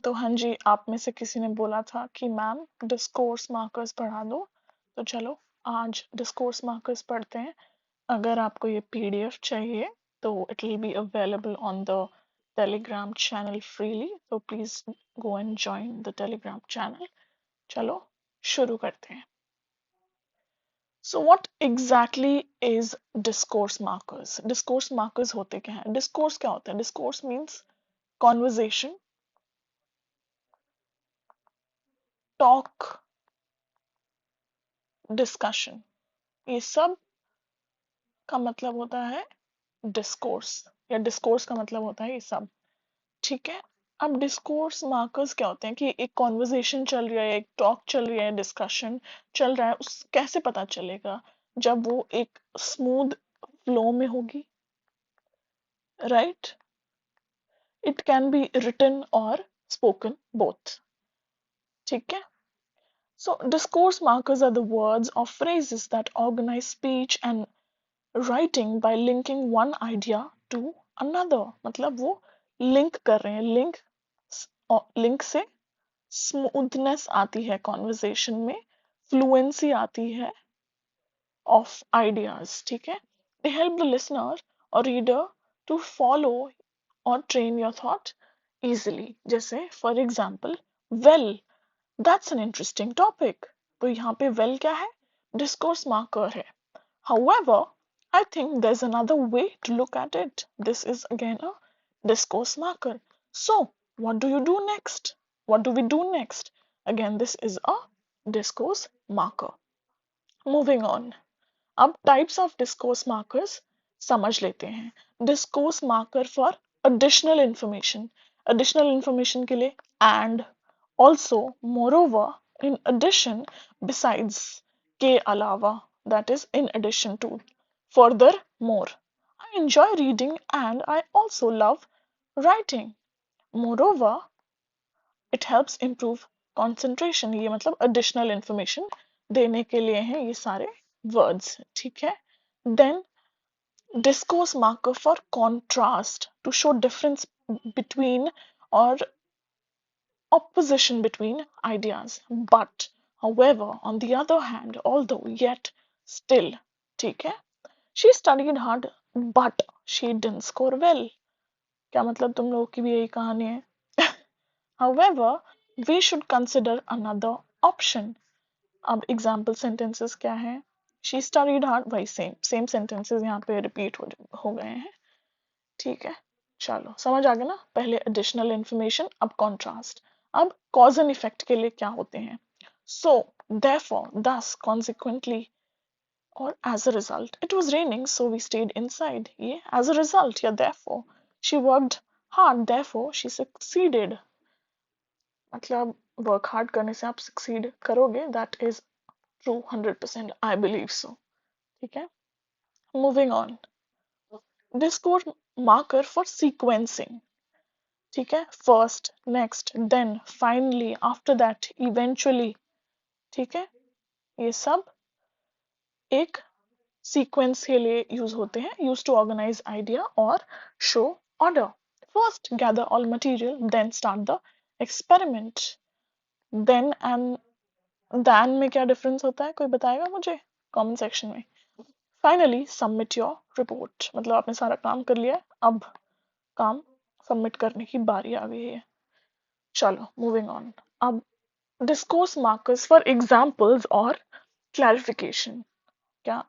तो हाँ जी, आप में से किसी ने बोला था कि मैम डिस्कोर्स मार्कर्स पढ़ा दो, तो चलो आज डिस्कोर्स मार्कर्स पढ़ते हैं। अगर आपको ये पीडीएफ चाहिए तो it will be available on the Telegram channel freely, तो please go and join the Telegram channel. चलो शुरू करते हैं। So what exactly is discourse markers? Discourse markers होते क्या हैं? डिस्कोर्स क्या होता है? Discourse means conversation, talk, discussion, ये सब का मतलब होता है डिस्कोर्स, या डिस्कोर्स का मतलब होता है ये सब। ठीक है। अब डिस्कोर्स मार्कर्स क्या होते हैं कि एक कॉन्वर्जेशन चल रही है, एक टॉक चल रही है, डिस्कशन चल रहा है, उस कैसे पता चलेगा? जब वो एक स्मूथ फ्लो में होगी, right? It can be written और स्पोकन बोथ। ठीक है। So discourse markers are the words or phrases that organize speech and writing by linking one idea to another। मतलब वो लिंक कर रहे हैं, लिंक से स्मूथनेस आती है कॉन्वर्जेशन में, फ्लुएंसी आती है ऑफ आइडियाज। ठीक है। दे हेल्प द लिसनर और रीडर टू फॉलो और ट्रेन योर थॉट इजिली। जैसे for example, well that's an interesting topic. तो यहाँ पे वेल क्या है? डिस्कोर्स मार्कर है। However, I think there's another way to look at it. This is again a discourse marker. So, what do you do next? What do we do next? Again, this is a discourse marker. Moving on. अब types of discourse markers समझ लेते हैं। Discourse marker for additional information. Additional information के लिए and, also, moreover, in addition, besides, के अलावा, that is in addition to, furthermore. I enjoy reading and I also love writing. Moreover, it helps improve concentration. ये मतलब additional information देने के लिए हैं ये सारे words। ठीक है। Then discourse marker for contrast, to show difference between or opposition between ideas. But, however, on the other hand, although, yet, still, ठीक है। She studied hard but she didn't score well। क्या मतलब तुम लोगों की भी यही कहानी है? However, we should consider another option। अब एग्जाम्पल सेंटेंसेस क्या है? She studied hard, वही सेम सेंटेंसेस यहाँ पे रिपीट हो गए हैं। ठीक है। चलो समझ आ गया ना? पहले एडिशनल इंफॉर्मेशन, अब कॉन्ट्रास्ट। अब कॉज एंड इफेक्ट के लिए क्या होते हैं? सो therefore, thus, consequently, or as a result, it was raining so we stayed inside। ये as a result या therefore। she worked hard therefore she succeeded। मतलब वर्क हार्ड करने से आप सक्सीड करोगे, that is true 100%, I believe so. ठीक है। Moving on. Discourse marker for sequencing. ठीक है। First, next, then, finally, after that, eventually. ठीक है। ये सब एक सीक्वेंस के लिए यूज होते हैं, यूज टू ऑर्गेनाइज आइडिया और show order. First, gather all material, then start the experiment. Then and than में क्या डिफरेंस होता है, कोई बताएगा मुझे कमेंट सेक्शन में। फाइनली सबमिट योर रिपोर्ट, मतलब आपने सारा काम कर लिया है, अब काम सबमिट करने की बारी आ गई है। चलो मूविंग ऑन। अब डिस्कोर्स मार्कर्स फॉर एग्जाम्पल्स और क्लैरिफिकेशन। क्या?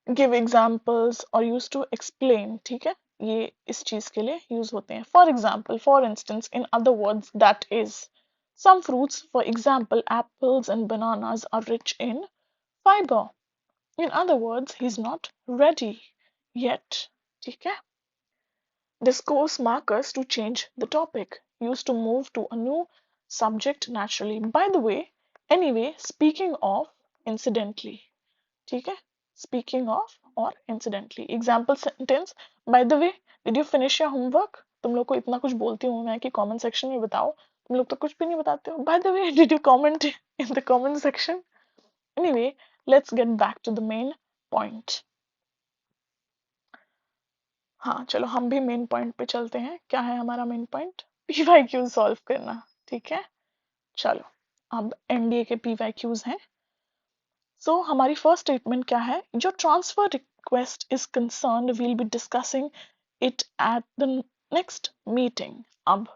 गिव एग्जाम्पल्स और यूज टू एक्सप्लेन। ठीक है। ये इस चीज के लिए यूज होते हैं। For example, for instance, in other words, that is, some fruits, for example apples and bananas, are rich in fiber। In other words, he's not ready yet। ठीक है। Discourse markers to change the topic, used to move to a new subject naturally। By the way, anyway, speaking of, incidentally। ठीक है। Speaking of और incidentally। Example sentence, by the way, did you finish your homework? तुम लोग को इतना कुछ बोलती हूँ मैं कि comment section में बताओ, तुम लोग तो कुछ भी नहीं बताते हो। By the way, did you comment in the comment section? Anyway, let's get back to the main point। हाँ चलो हम भी मेन पॉइंट पे चलते हैं। क्या है हमारा मेन पॉइंट? पीवाईक्यू सॉल्व करना, ठीक है। चलो, अब एनडीए के पीवाईक्यूज हैं। सो हमारी फर्स्ट स्टेटमेंट क्या है? जो transfer request is concerned will be discussing it at the next meeting. अब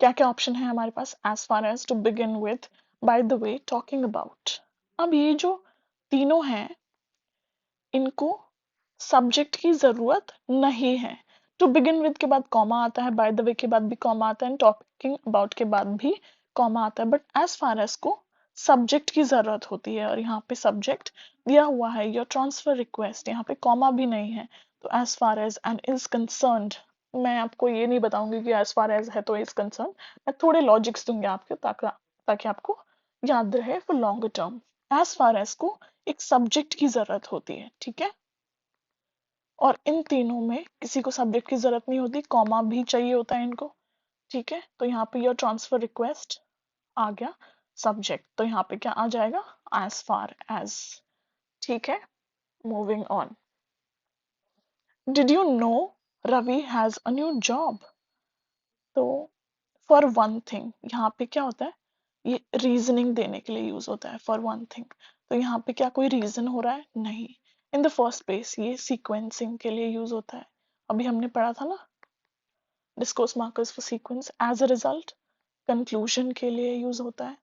क्या क्या ऑप्शन है हमारे पास? As far as, to begin with, by the way, talking about. अब ये जो तीनों हैं, इनको सब्जेक्ट की जरूरत नहीं है। टू बिगिन विद के बाद कॉमा आता है, बाय द वे के बाद भी कॉमा आता है, टॉकिंग अबाउट के बाद भी कॉमा आता है, बट एज फार एज को सब्जेक्ट की जरूरत होती है, और यहाँ पे सब्जेक्ट दिया हुआ है योर ट्रांसफर रिक्वेस्ट, यहाँ पे कॉमा भी नहीं है। तो as far as and is concerned, मैं आपको ये नहीं बताऊंगी कि एज फार एज है तो इज कंसर्न, मैं थोड़े लॉजिक्स दूंगी आपके, ताकि आपको याद रहे for longer term. As far as को एक सब्जेक्ट की जरूरत होती है, ठीक है। और इन तीनों में किसी को सब्जेक्ट की जरूरत नहीं होती, कॉमा भी चाहिए होता है इनको, ठीक है। तो यहाँ पे योर ट्रांसफर रिक्वेस्ट आ गया सब्जेक्ट, तो यहाँ पे क्या आ जाएगा? एज फार एज, ठीक है। Moving on. Did you know Ravi has a new job? तो फॉर वन थिंग, यहाँ पे क्या होता है? ये रीजनिंग देने के लिए यूज होता है, फॉर वन थिंग। तो यहाँ पे क्या कोई रीजन हो रहा है? नहीं। इन द फर्स्ट प्लेस ये सीक्वेंसिंग के लिए यूज होता है, अभी हमने पढ़ा था ना, discourse markers for sequence. As a result conclusion के लिए यूज होता है।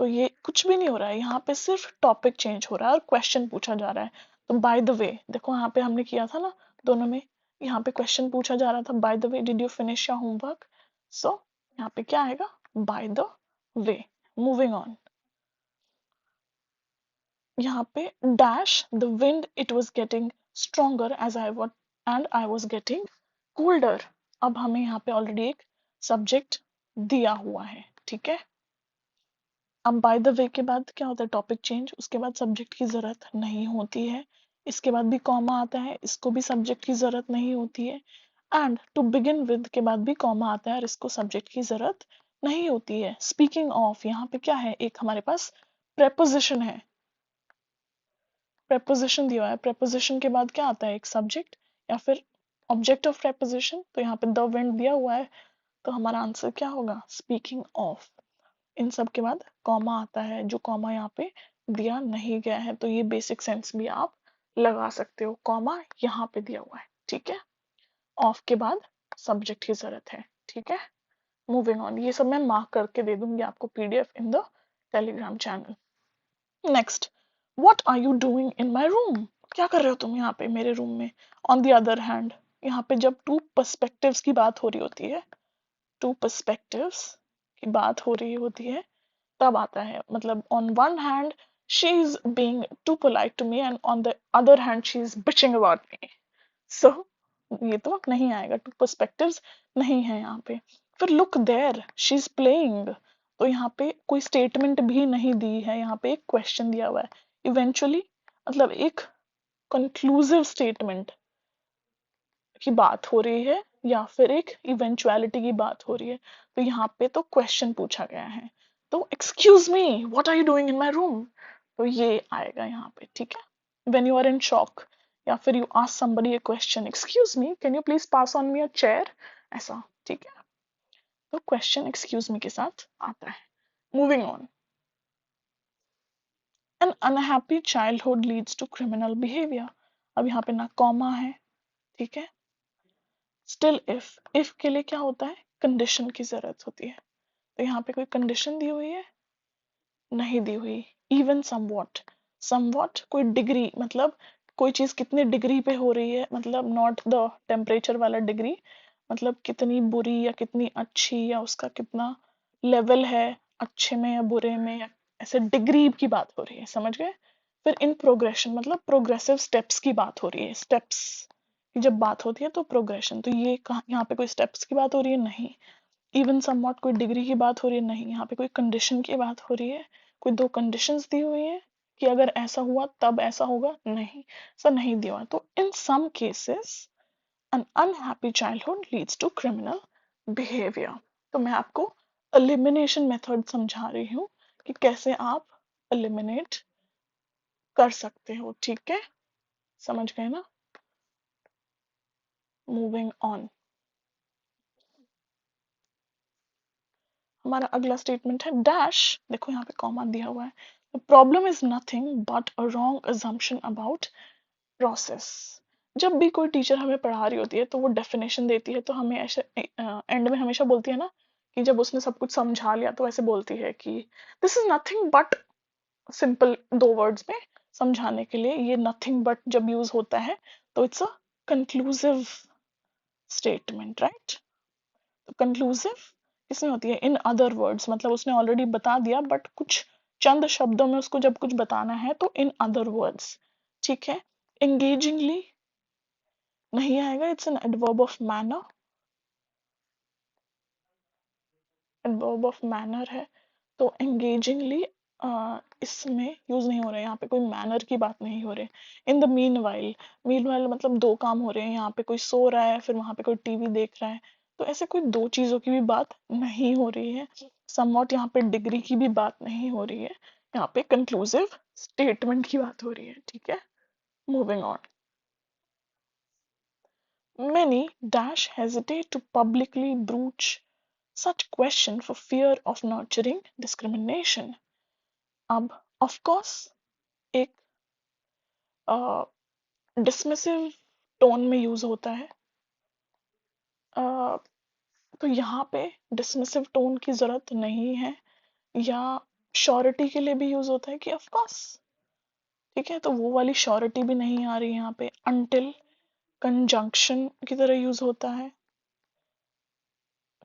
तो ये कुछ भी नहीं हो रहा है, यहाँ पे सिर्फ टॉपिक चेंज हो रहा है और क्वेश्चन पूछा जा रहा है। तो बाय द वे, देखो यहाँ पे हमने किया था ना दोनों में, यहाँ पे क्वेश्चन पूछा जा रहा था, by the way did you finish your homework? So यहाँ पे क्या आएगा? By the way. Moving on. यहाँ पे dash the wind it was getting stronger as I walked and I was getting colder. अब हमें यहाँ पे ऑलरेडी एक सब्जेक्ट दिया हुआ है, ठीक है। अब बाय द वे के बाद क्या होता है? टॉपिक चेंज, उसके बाद सब्जेक्ट की जरूरत नहीं होती है, इसके बाद भी कॉमा आता है, इसको भी सब्जेक्ट की जरूरत नहीं होती है, एंड टू बिगिन विद के बाद भी कॉमा आता है और इसको सब्जेक्ट की जरूरत नहीं होती है। स्पीकिंग ऑफ, यहाँ पे क्या है? एक हमारे पास प्रेपोजिशन है, प्रेपोजिशन दिया हुआ है, प्रेपोजिशन के बाद क्या आता है? एक सब्जेक्ट या फिर ऑब्जेक्ट ऑफ प्रेपोजिशन। तो यहाँ पे द विंड दिया हुआ है, तो हमारा आंसर क्या होगा? Speaking of. इन सब के बाद कॉमा आता है, जो कॉमा यहाँ पे दिया नहीं गया है, तो ये बेसिक सेंस भी आप लगा सकते हो, कॉमा यहाँ पे दिया हुआ है, ठीक है। ऑफ के बाद सब्जेक्ट की जरूरत है, ठीक है। मूविंग ऑन, ये सब मैं मार्क करके दे दूंगी आपको PDF in the Telegram channel. Next, what are you doing in my room? क्या कर रहे हो तुम यहाँ पे मेरे रूम में? ऑन द अदर हैंड, यहाँ पे जब टू पर्सपेक्टिव्स की बात हो रही होती है, टू पर्सपेक्टिव्स की बात हो रही होती है, तब आता है, मतलब on one hand she is being too polite to me and on the other hand she is bitching about me. So ये तो नहीं आएगा, टू पर्सपेक्टिव्स नहीं है यहाँ पे। फिर look there she is playing, तो यहाँ पे कोई स्टेटमेंट भी नहीं दी है, यहाँ पे एक क्वेश्चन दिया हुआ है। इवेंचुअली मतलब एक कंक्लूसिव स्टेटमेंट की बात हो रही है या फिर एक इवेंचुअलिटी की बात हो रही है, तो यहाँ पे तो क्वेश्चन पूछा गया है। तो excuse me what are you doing in my room, तो ये आएगा यहाँ पे, ठीक है। When you are in shock, या फिर you ask somebody a question, excuse me can you please pass on me a chair, ऐसा, ठीक है। तो क्वेश्चन एक्सक्यूज मी के साथ आता है। Moving on. An unhappy childhood leads to criminal behaviour. अब यहाँ पे ना कॉमा है, ठीक है। स्टिल इफ के लिए क्या होता है? कंडीशन की जरूरत होती है, तो यहाँ पे कोई कंडीशन दी हुई है? नहीं दी हुई। इवन समवॉट कोई डिग्री, मतलब कोई चीज कितनी डिग्री पे हो रही है, मतलब नॉट द टेम्परेचर वाला डिग्री, मतलब कितनी बुरी या कितनी अच्छी, या उसका कितना लेवल है, अच्छे में या बुरे में, या ऐसे डिग्री की बात हो रही है, समझ गए। फिर इन प्रोग्रेशन, मतलब प्रोग्रेसिव स्टेप्स की बात हो रही है, स्टेप्स की जब बात होती है तो प्रोग्रेशन, तो ये कहाँ, यहाँ पे कोई स्टेप्स की बात हो रही है? नहीं। इवन समवॉट कोई डिग्री की बात हो रही है? नहीं। यहाँ पे कोई कंडीशन की बात हो रही है? कोई दो कंडीशंस दी हुई है कि अगर ऐसा हुआ तब ऐसा होगा? नहीं, ऐसा नहीं दिया हुआ। तो in some cases an unhappy childhood leads to criminal behavior। तो मैं आपको एलिमिनेशन मेथड समझा रही हूँ कि कैसे आप एलिमिनेट कर सकते हो, ठीक है। समझ गए ना? Moving on. हमारा अगला स्टेटमेंट है डैश, देखो यहाँ पे कॉमा दिया हुआ है, the problem is nothing but a wrong assumption about process. जब भी कोई टीचर हमें पढ़ा रही होती है तो वो डेफिनेशन देती है, तो हमें ऐसे एंड में हमेशा बोलती है ना कि जब उसने सब कुछ समझा लिया तो ऐसे बोलती है कि this is nothing but, simple दो वर्ड्स में समझाने के लिए ये नथिंग बट जब यूज होता है तो it's a conclusive statement, right. तो कंक्लूसिव किसमें होती है, इन अदर वर्ड्स, मतलब उसने ऑलरेडी बता दिया बट कुछ चंद शब्दों में उसको जब कुछ बताना है तो इन अदर वर्ड्स, ठीक है। एंगेजिंगली नहीं आएगा, it's an adverb of manner, adverb of manner है, तो एंगेजिंगली इसमें यूज नहीं हो रहा है, यहाँ पे कोई मैनर की बात नहीं हो रही। इन द मीन वाइल मतलब दो काम हो रहे हैं, यहाँ पे कोई सो रहा है फिर वहां पे कोई टीवी देख रहा है, तो ऐसे कोई दो चीजों की भी बात नहीं हो रही है। समवॉट यहाँ पे डिग्री की भी बात नहीं हो रही है, यहाँ पे कंक्लूसिव स्टेटमेंट की बात हो रही है, ठीक है। Moving on, many dash hesitate to publicly broach such question for fear of nurturing discrimination। अब ऑफ कोर्स एक डिसमिसिव टोन में यूज होता है, तो यहाँ पे डिसमिसिव टोन की जरूरत नहीं है, या श्योरिटी के लिए भी यूज होता है कि ऑफ कोर्स, ठीक है, तो वो वाली श्योरिटी भी नहीं आ रही यहाँ पे। अनटिल कंजंक्शन की तरह यूज होता है,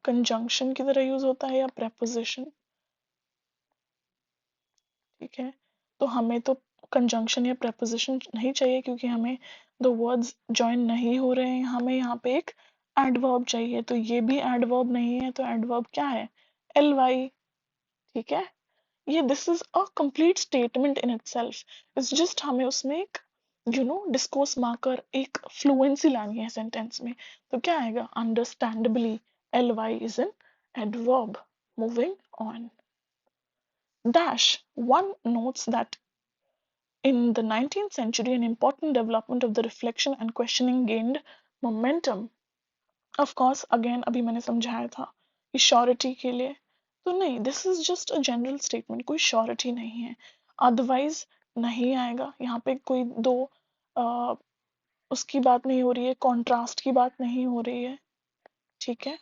कंजंक्शन की तरह यूज होता है या प्रेपोजिशन, ठीक है। तो हमें तो कंजंक्शन या प्रेपोजिशन नहीं चाहिए क्योंकि हमें दो वर्ड्स जॉइन नहीं हो रहे हैं, हमें यहाँ पे एक एडवर्ब चाहिए, तो ये भी एडवर्ब नहीं है, तो एडवर्ब क्या है, एल वाई, ठीक है। ये this is a complete statement in itself, it's just हमें उसमें एक डिस्कोर्स मार्कर, एक फ्लुएंसी लानी है सेंटेंस में, तो क्या आएगा, understandably, L Y is an adverb. Moving on, dash, one notes that in the 19th century, an important development of the reflection and questioning gained momentum। Of course, again, अभी मैंने समझाया था कि श्योरिटी के लिए तो नहीं, this is just a general statement, कोई श्योरिटी नहीं है, अदरवाइज नहीं आएगा। यहाँ पे कोई दो उसकी बात नहीं हो रही है, कॉन्ट्रास्ट की बात नहीं हो रही है, ठीक है,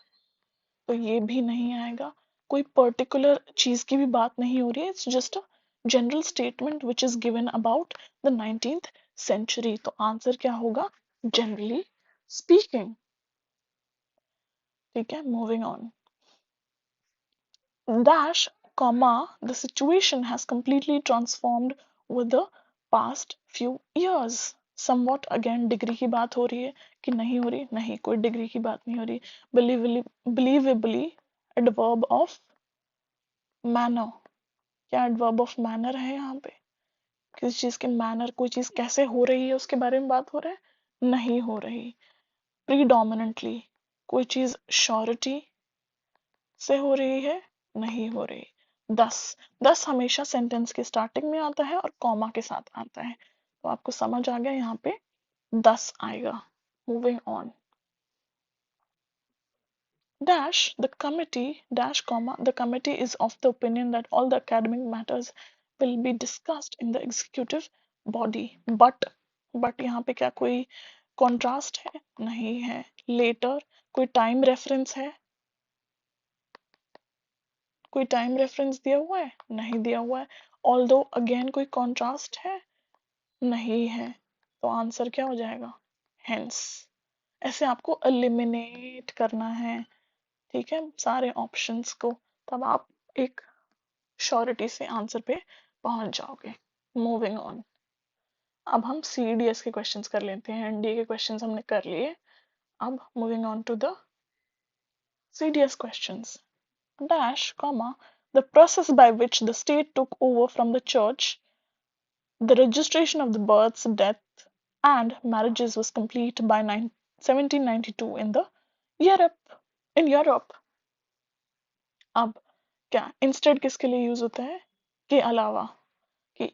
तो ये भी नहीं आएगा। कोई पर्टिकुलर चीज की भी बात नहीं हो रही है, it's just a general statement which is given about the 19th century, तो आंसर क्या होगा, जनरली स्पीकिंग, ठीक है। Moving on, dash comma the situation has completely transformed with the past few years। somewhat again degree की बात हो रही है कि नहीं हो रही, नहीं, कोई डिग्री की बात नहीं हो रही। बिलीवेबली एडवर्ब ऑफ मैनर, क्या एडवर्ब ऑफ मैनर है यहाँ पे, किसी चीज के मैनर, कोई चीज कैसे हो रही है उसके बारे में बात हो रहा है, नहीं हो रही। प्रीडोमिनेंटली, कोई चीज श्योरिटी से हो रही है, नहीं हो रही। दस, दस हमेशा सेंटेंस के स्टार्टिंग में आता है और कॉमा के साथ आता है, तो आपको समझ आ गया यहाँ पे दस आएगा। Moving on, dash the committee dash comma the committee is of the opinion that all the academic matters will be discussed in the executive body। but यहाँ पे क्या कोई कॉन्ट्रास्ट है, नहीं है। लेटर, कोई टाइम रेफरेंस है, कोई टाइम रेफरेंस दिया हुआ है, नहीं दिया हुआ है। ऑल्दो अगेन कोई कॉन्ट्रास्ट है, नहीं है, तो आंसर क्या हो जाएगा, हेंस। ऐसे आपको एलिमिनेट करना है, ठीक है, सारे ऑप्शंस को, तब आप एक श्योरिटी से आंसर पे पहुंच जाओगे। मूविंग ऑन, अब हम CDS के क्वेश्चंस कर लेते हैं, NDA के क्वेश्चंस हमने कर लिए, अब moving on to the CDS questions। Dash comma the process by which the state took over from the church, the registration of the births, death and marriages was complete by 1792 in the Europe in Europe। अब क्या instead किसके लिए use होता है, के अलावा, कि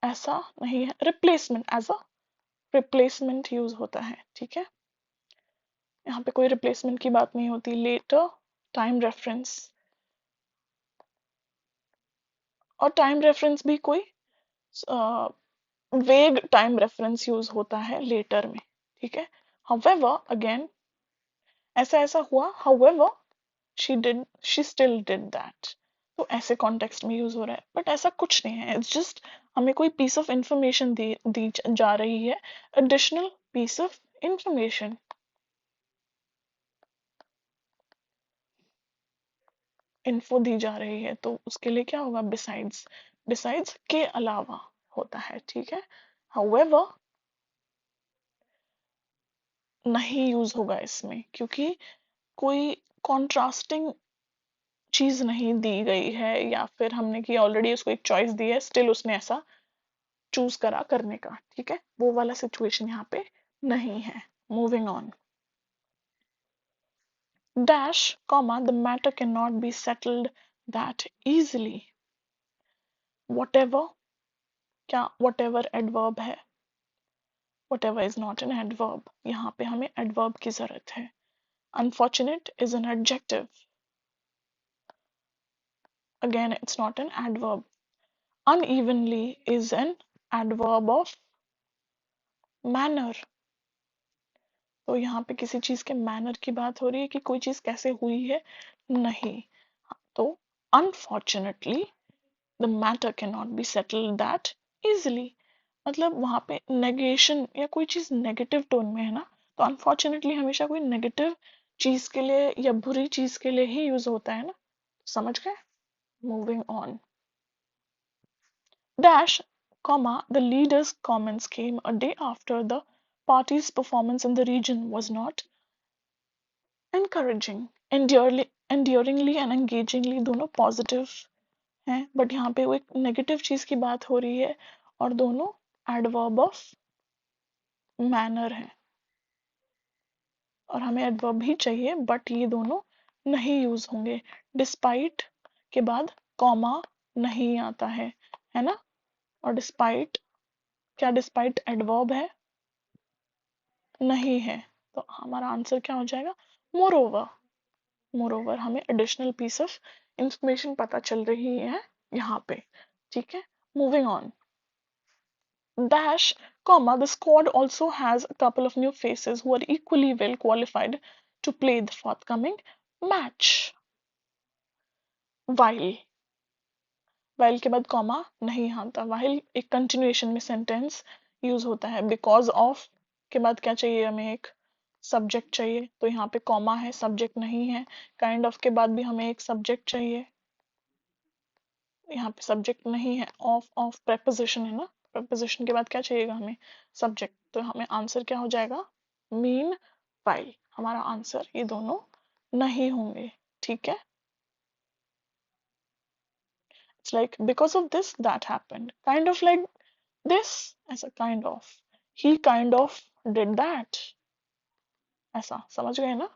ऐसा नहीं है, replacement, as a replacement use होता है, ठीक है। यहाँ पे कोई रिप्लेसमेंट की बात नहीं होती। लेटर, टाइम रेफरेंस, और टाइम रेफरेंस भी कोई वेग टाइम रेफरेंस यूज होता है लेटर में, ठीक है। however अगेन ऐसा ऐसा हुआ, however she still did that, तो ऐसे कॉन्टेक्स्ट में यूज हो रहा है, बट ऐसा कुछ नहीं है, इट्स जस्ट हमें कोई पीस ऑफ इंफॉर्मेशन दी जा रही है, additional piece of information. Info दी जा रही है, तो उसके लिए क्या होगा, बिसाइड्स, बिसाइड्स के अलावा होता है, ठीक है। however नहीं यूज होगा इसमें, क्योंकि कोई कॉन्ट्रास्टिंग चीज नहीं दी गई है, या फिर हमने कि ऑलरेडी उसको एक चॉइस दी है, स्टिल उसने ऐसा चूज करा करने का, ठीक है, वो वाला सिचुएशन यहाँ पे नहीं है। Moving on, dash comma the matter can not be settled that easily, what ever, क्या वट एवर एडवर्ब है, what ever is not an adverb, यहाँ पे हमें एडवर्ब की जरूरत है। Unfortunate is an adjective, again it's not an adverb. Unevenly is an adverb of manner, तो यहाँ पे किसी चीज के मैनर की बात हो रही है कि कोई चीज कैसे हुई है, नहीं। तो unfortunately the matter can not be settled that easily, मतलब वहां पे नेगेशन या कोई चीज नेगेटिव टोन में है ना, तो अनफॉर्चुनेटली हमेशा कोई नेगेटिव चीज के लिए या बुरी चीज के लिए ही यूज होता है ना, समझ गए। Moving on, dash, comma, the leader's comments came a day after the party's performance in the region was not encouraging. Enduringly and engagingly दोनों पॉजिटिव हैं, बट यहाँ पे वो एक नेगेटिव चीज की बात हो रही है, और दोनों एडवर्ब ऑफ मैनर है, और हमें एडवर्ब भी चाहिए, बट ये दोनों नहीं यूज होंगे। डिस्पाइट के बाद कॉमा नहीं आता है ना, और डिस्पाइट, क्या डिस्पाइट एडवर्ब है, नहीं है, तो हमारा आंसर क्या हो जाएगा, मोर ओवर। मोर ओवर हमें एडिशनल पीस ऑफ इंफॉर्मेशन पता चल रही है यहाँ पे, ठीक है। Moving on, dash comma the squad also has a couple of new faces who are equally well qualified to play the forthcoming match, while, while के बाद कॉमा नहीं आता, while एक कंटिन्यूएशन में सेंटेंस यूज होता है, बिकॉज ऑफ के बाद क्या चाहिए हमें, एक सब्जेक्ट चाहिए, तो यहाँ पे कॉमा है, सब्जेक्ट नहीं है। काइंड ऑफ के बाद भी हमें एक सब्जेक्ट चाहिए, यहाँ पे सब्जेक्ट नहीं है। ऑफ प्रेपोजिशन है ना, प्रेपोजिशन के बाद क्या चाहिएगा हमें, सब्जेक्ट, तो हमें आंसर क्या हो जाएगा, मीन वाइल, हमारा आंसर ये दोनों नहीं होंगे, ठीक है। It's like because of this that happened, kind of like this, ऐसा kind of, he kind of did that, ऐसा समझ गए ना,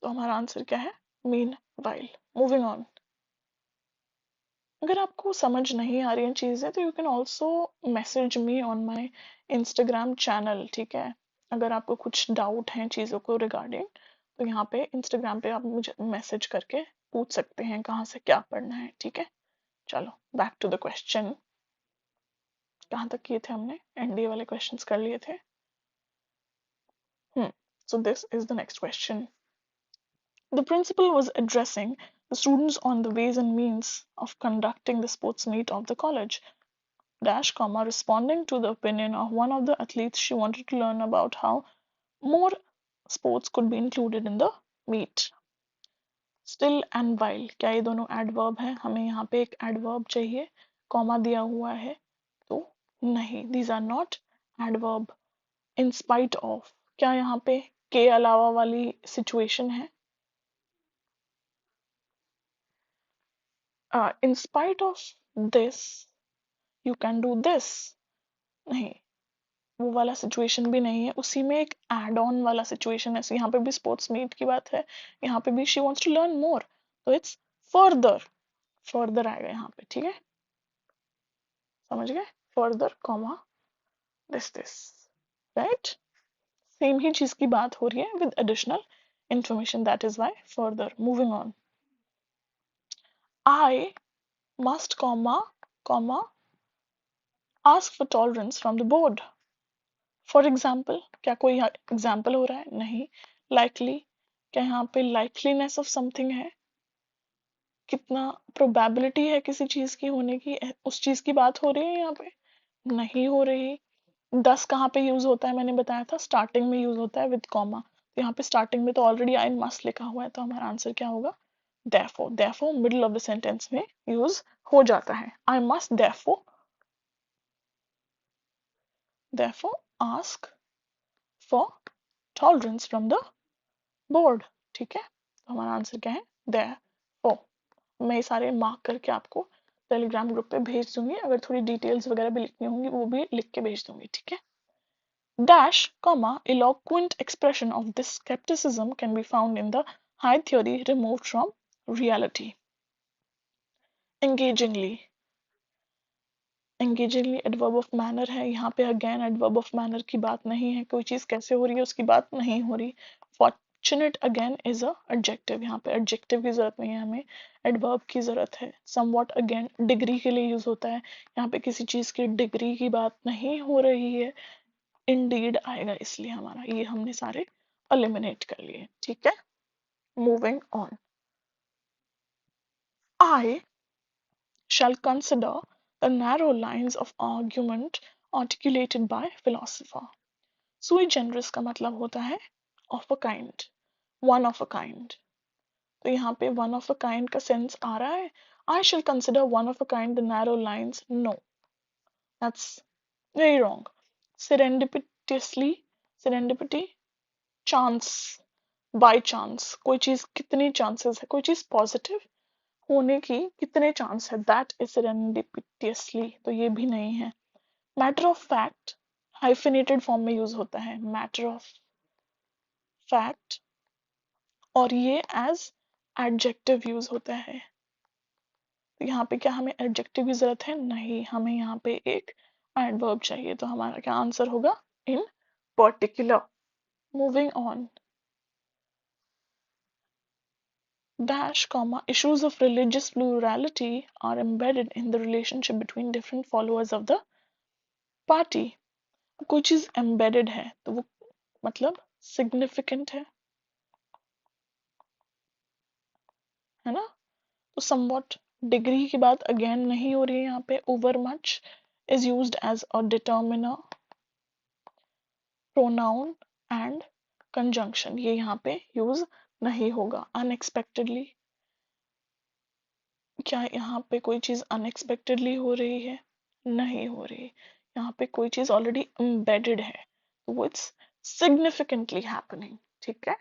तो हमारा आंसर क्या है, मीन वाइल। मूविंग ऑन, अगर आपको समझ नहीं आ रही हैं चीज़ें, तो you can also message me on my Instagram channel, ठीक है। अगर आपको कुछ डाउट हैं चीज़ों को रिगार्डिंग, तो यहाँ पे इंस्टाग्राम पे आप मुझे मैसेज करके पूछ सकते हैं कहाँ से क्या पढ़ना है, ठीक है। चलो बैक टू द क्वेश्चन, कहाँ तक किए थे हमने, एनडीए वाले क्वेश्चंस कर लिए थे। So this is the next question, the principal was addressing the students on the ways and means of conducting the sports meet of the college, dash comma responding to the opinion of one of the athletes. She wanted to learn about how more sports could be included in the meet. Still and while, क्या ये दोनों adverb है, हमें यहाँ पे एक adverb चाहिए, comma दिया हुआ है, तो नहीं, these are not adverb. in spite of, क्या यहाँ पे के अलावा वाली सिचुएशन है, in spite of this you can do this, नहीं, वो वाला सिचुएशन भी नहीं है, उसी में एक एड ऑन वाला सिचुएशन है, यहाँ पे भी स्पोर्ट्स मीट की बात है, यहाँ पे भी she wants to learn more, तो इट्स फर्दर, फर्दर आएगा यहाँ पे, ठीक है, समझ गए, further comma this, right, same ही चीज की बात हो रही है with additional information, that is why further. Moving on, I must comma ask for tolerance from the board. For example, क्या कोई एग्जाम्पल हो रहा है? नहीं. लाइकली, क्या यहाँ पे लाइकलीनेस ऑफ समथिंग है? कितना प्रोबेबिलिटी है किसी चीज की होने की, उस चीज की बात हो रही है यहाँ पे? नहीं हो रही. 10 कहाँ पे यूज होता है? मैंने बताया था स्टार्टिंग में यूज होता है विद कॉमा. तो यहाँ पे स्टार्टिंग में तो ऑलरेडी आई मस्ट लिखा हुआ है, तो हमारा आंसर क्या होगा? therefore. therefore middle of the sentence में यूज हो जाता है. I must therefore ask for tolerance from the board. ठीक है, तो हमारा आंसर क्या है? therefore. मैं ये सारे मार्क करके आपको टेलीग्राम ग्रुप पे भेज दूंगी. अगर थोड़ी डिटेल्स वगैरह भी लिखनी होंगी वो भी लिख के भेज दूंगी. ठीक है. Dash, comma, eloquent expression of this skepticism can be found in the Hyde theory removed from reality. Engagingly. Engagingly adverb of manner है. यहाँ पे again adverb of manner की बात नहीं है. कोई चीज कैसे हो रही है उसकी बात नहीं हो रही. Fortunate again is a adjective. यहाँ पे adjective की जरूरत नहीं है, हमें adverb की जरूरत है. Somewhat again degree के लिए यूज होता है. यहाँ पे किसी चीज की डिग्री की बात नहीं हो रही है. Indeed आएगा, इसलिए हमारा ये हमने सारे eliminate कर लिए. ठीक है. Moving on. I shall consider the narrow lines of argument articulated by philosopher. Sui generis का मतलब होता है of a kind, one of a kind. तो यहाँ पे one of a kind का सेंस आ रहा है. I shall consider one of a kind the narrow lines. No, that's very wrong. Serendipitously, serendipity, chance, by chance. कोई चीज कितनी chances है, कोई चीज positive होने की कितने चांस है, दैट इज serendipitously. तो ये भी नहीं है. Matter of fact hyphenated form में यूज होता है, मैटर ऑफ फैक्ट, और ये एज एडजेक्टिव यूज होता है. तो यहाँ पे क्या हमें एडजेक्टिव की जरूरत है? नहीं, हमें यहाँ पे एक एडवर्ब चाहिए. तो हमारा क्या आंसर होगा? इन particular. Moving on. Dash, comma, issues of religious plurality are embedded in the relationship between different followers of the party. कोई चीज embedded है तो वो मतलब significant है ना. तो somewhat डिग्री की बात अगेन नहीं हो रही है यहाँ पे. over much is used as a determiner, pronoun and conjunction. ये यहाँ पे यूज नहीं होगा. unexpectedly, क्या यहाँ पे कोई चीज अनएक्सपेक्टेडली हो रही है? नहीं हो रही. यहाँ पे कोई चीज ऑलरेडी एम्बेडेड है, वो इट्स सिग्निफिकेंटली हैपनिंग. ठीक है,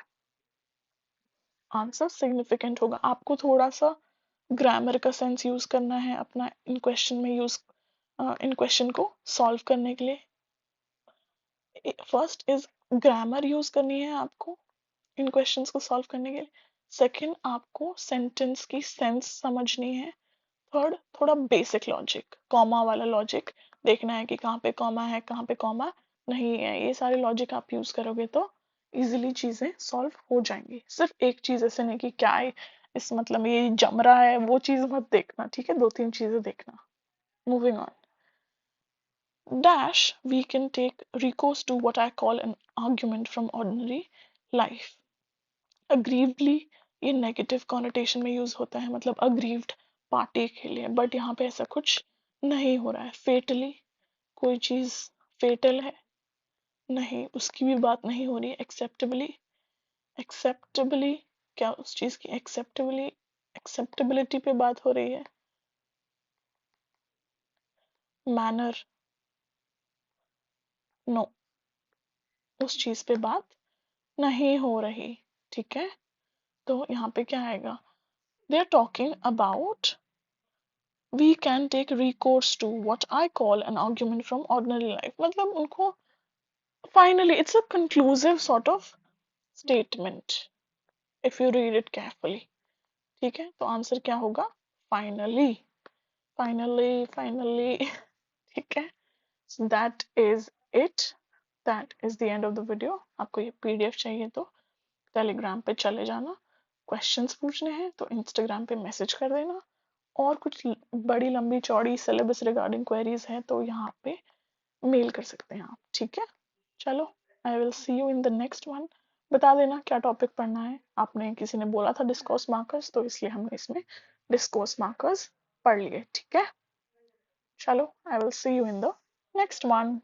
आंसर सिग्निफिकेंट होगा. आपको थोड़ा सा ग्रामर का सेंस यूज करना है अपना इन क्वेश्चन में इन क्वेश्चन को सॉल्व करने के लिए. फर्स्ट इज ग्रामर यूज करनी है आपको इन क्वेश्चंस को सॉल्व करने के लिए. सेकंड, आपको सेंटेंस की सेंस समझनी है. थर्ड, थोड़ा बेसिक लॉजिक, कॉमा वाला लॉजिक देखना है कि कहाँ पे कॉमा है, कहाँ पे कॉमा नहीं है. ये सारे लॉजिक आप यूज करोगे तो इजीली चीजें सॉल्व हो जाएंगी. सिर्फ एक चीज ऐसे नहीं कि क्या है इस मतलब ये जम रहा है, वो चीज मत देखना. ठीक है, दो तीन चीजें देखना. Moving on. Dash, we can take recourse to what I call an argument from ordinary life. Aggrievedly ये नेगेटिव कॉनोटेशन में यूज होता है, मतलब अग्रीव्ड पार्टी के लिए. बट यहाँ पे ऐसा कुछ नहीं हो रहा है. फेटली, कोई चीज फेटल है? नहीं, उसकी भी बात नहीं हो रही है. एक्सेप्टेबली, एक्सेप्टेबली, क्या उस चीज की एक्सेप्टेबिलिटी पे बात हो रही है? मैनर, नो, उस चीज पे बात नहीं हो रही. ठीक है, तो यहाँ पे क्या आएगा? They are talking about we can take recourse to what I call an argument from ordinary life. मतलब उनको finally it's a conclusive sort of statement if you read it carefully. ठीक है, तो आंसर क्या होगा? finally, finally, finally. ठीक है, so that is it. that is the end of the video. आपको ये PDF चाहिए तो टेलीग्राम पे चले जाना. क्वेश्चंस पूछने हैं तो इंस्टाग्राम पे मैसेज कर देना, और कुछ बड़ी लंबी चौड़ी सिलेबस रिगार्डिंग क्वेरीज है तो यहाँ पे मेल कर सकते हैं आप, ठीक है। चलो, I will see you in the next one. बता देना क्या टॉपिक पढ़ना है। आपने किसी ने बोला था डिस्कोर्स मार्कर्स, तो इसलिए हमने इसमें डिस्कोर्स मार्कर्स पढ़ लिए, ठीक है। चलो, I will see you in the next one.